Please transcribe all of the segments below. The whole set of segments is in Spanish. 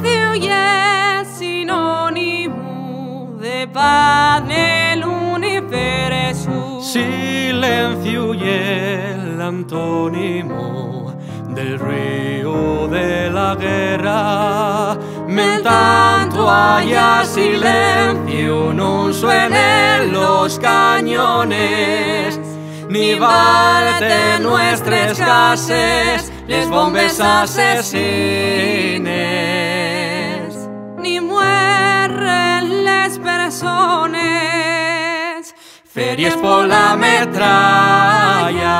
Silencio è sinonimo de paz nell'universo. Silencio y el antónimo del río de la guerra. Mentanto haya silencio, no suenen los cañones, ni valten nuestras casas les bombes asesines, ni mueren las personas ferias por la metralla.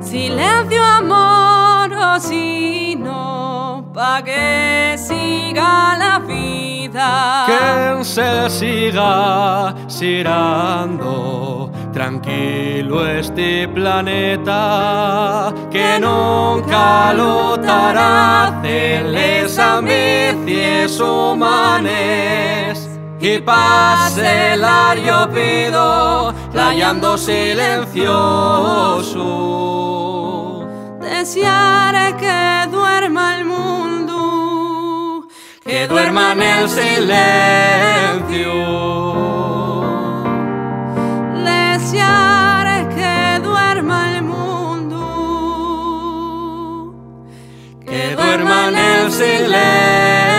Silencio amorosino pa' que siga la vida, Que se siga girando tranquilo este planeta, que nunca lotarán les ambicias humanes. Y pase el ario pido, hallando silencioso. desearé que duerma el mundo, Que duerma en el silencio. desearé que duerma el mundo, Que duerma en el silencio.